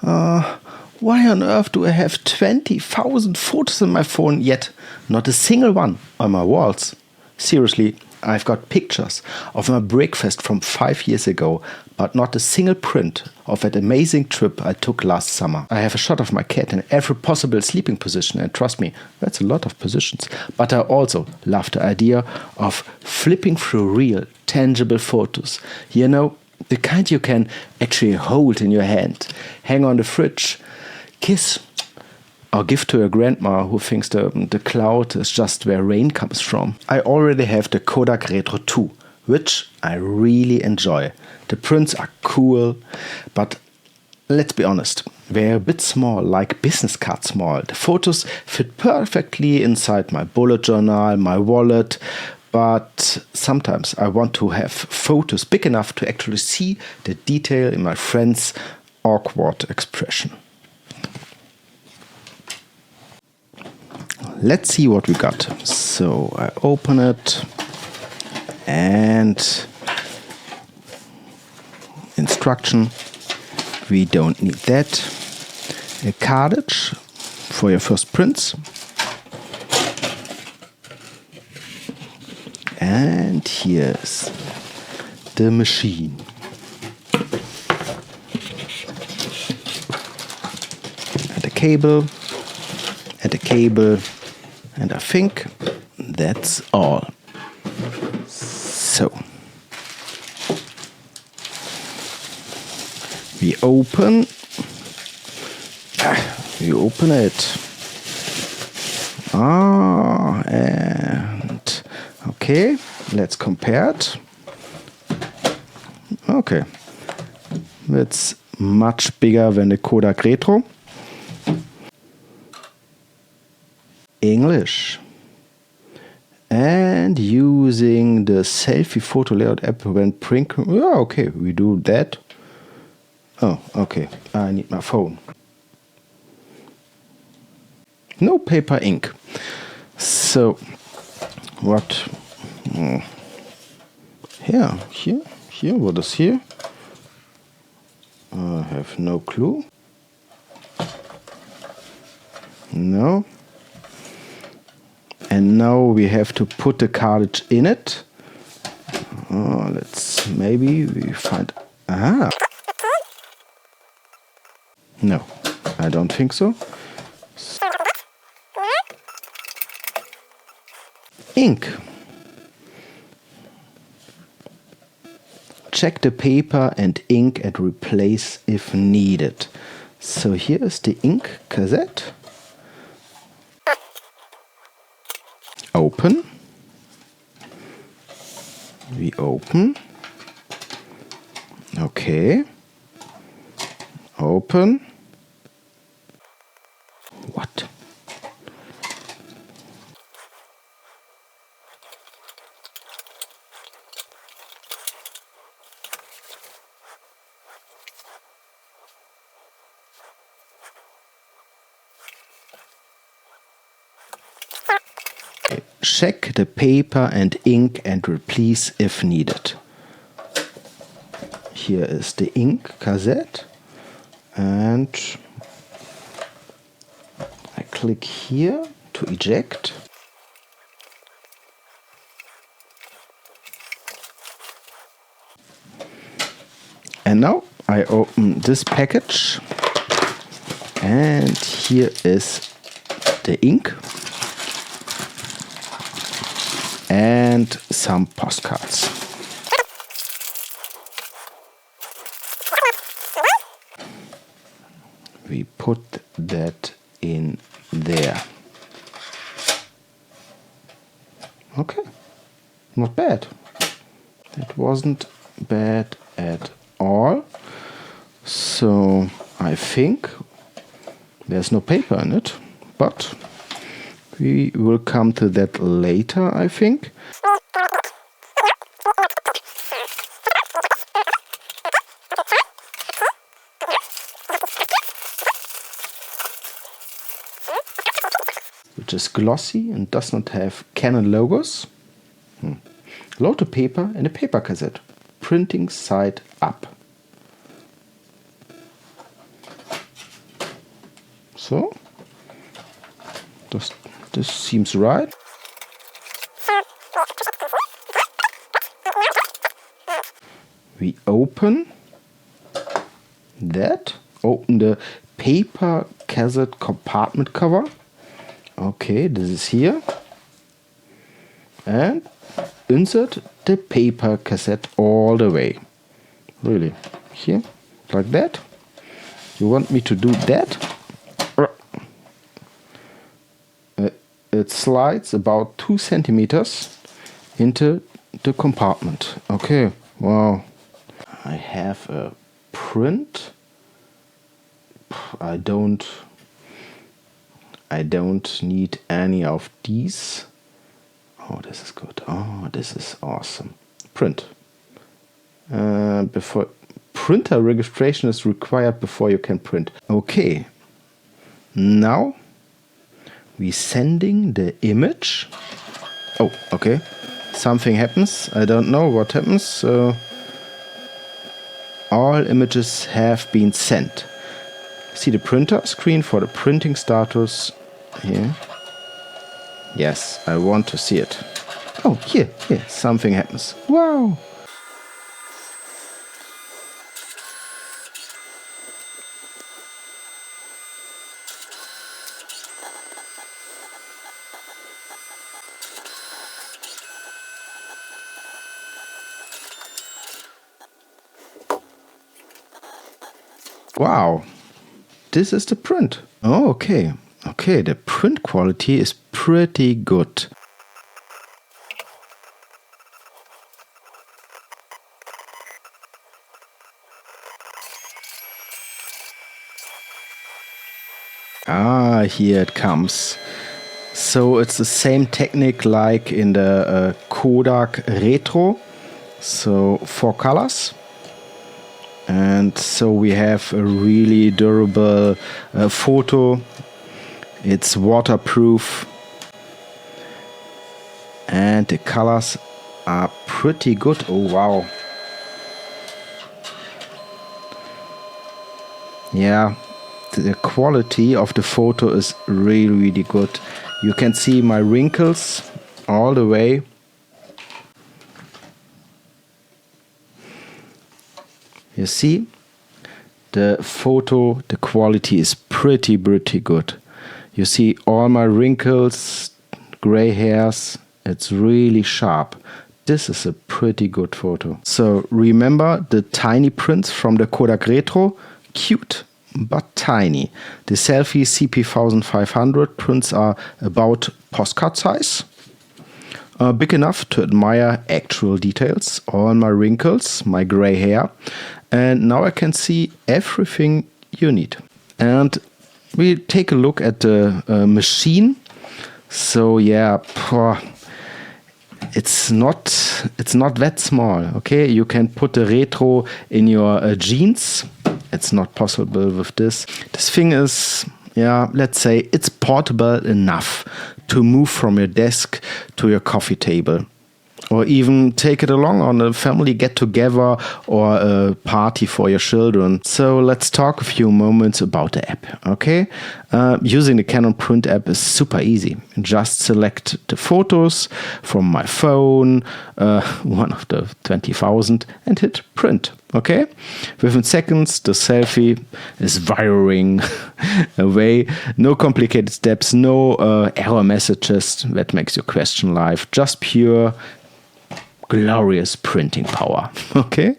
Why on earth do I have 20,000 photos in my phone, yet not a single one on my walls? Seriously, I've got pictures of my breakfast from 5 years ago, but not a single print of that amazing trip I took last summer. I have a shot of my cat in every possible sleeping position, and trust me, that's a lot of positions. But I also love the idea of flipping through real, tangible photos. You know, the kind you can actually hold in your hand, hang on the fridge, kiss, or give to a grandma who thinks the cloud is just where rain comes from. I already have the Kodak Retro 2, which I really enjoy. The prints are cool, but let's be honest, they're a bit small, like business card small. The photos fit perfectly inside my bullet journal, my wallet, but sometimes I want to have photos big enough to actually see the detail in my friend's awkward expression. Let's see what we got. So I open it and instruction. We don't need that. A cartridge for your first prints. And here's the machine. And a cable. And a cable. And I think that's all. So we open it. And okay, let's compare it. Okay, it's much bigger than the Kodak Retro. English. And using the selfie photo layout app when print. Oh, okay, we do that. Oh, okay, I need my phone. No paper, ink. So, what? Here, what is here? I have no clue. No. And now we have to put the cartridge in it. Maybe we find. Ah. No, I don't think so. Ink. Check the paper and ink and replace if needed. So here is the ink cassette. Open. We open. Okay. Open. What? Check the paper and ink and replace if needed. Here is the ink cassette, and I click here to eject. And now I open this package, and here is the ink and some postcards. We put that in there. Okay, not bad. It wasn't bad at all. So I think there's no paper in it, but we will come to that later, I think. Which is glossy and does not have Canon logos. Load the paper in a paper cassette. Printing side up. So, this seems right. We open that, open the paper cassette compartment cover. Okay, this is here. And insert the paper cassette all the way. Really, here, like that. You want me to do that? It slides about 2 centimeters into the compartment. Okay, wow. I have a print. I don't need any of these. Oh, this is good. Oh, this is awesome. Print. Before printer registration is required before you can print. Okay. Now we sending the image. Oh, okay. Something happens. I don't know what happens. All images have been sent. See the printer screen for the printing status here. Yes, I want to see it. Oh, here, something happens. Wow! Wow, this is the print. Oh, okay. Okay, the print quality is pretty good. Ah, here it comes. So it's the same technique like in the Kodak Retro. So 4 colors. And so we have a really durable photo. It's waterproof. And the colors are pretty good. Oh, wow. Yeah, the quality of the photo is really, really good. You can see my wrinkles all the way. You see, the photo, the quality is pretty good. You see all my wrinkles, gray hairs, it's really sharp. This is a pretty good photo. So remember the tiny prints from the Kodak Retro? Cute, but tiny. The SELPHY CP1500 prints are about postcard size. Big enough to admire actual details, all my wrinkles, my gray hair. And now I can see everything you need. And we take a look at the machine. So yeah, it's not that small. Okay, you can put the Retro in your jeans. It's not possible with this. This thing is, yeah, let's say it's portable enough to move from your desk to your coffee table. Or even take it along on a family get-together or a party for your children. So let's talk a few moments about the app, okay? Using the Canon Print app is super easy. Just select the photos from my phone, one of the 20,000, and hit print, okay? Within seconds, the selfie is firing away. No complicated steps, no error messages that makes you question life. Just pure glorious printing power. Okay?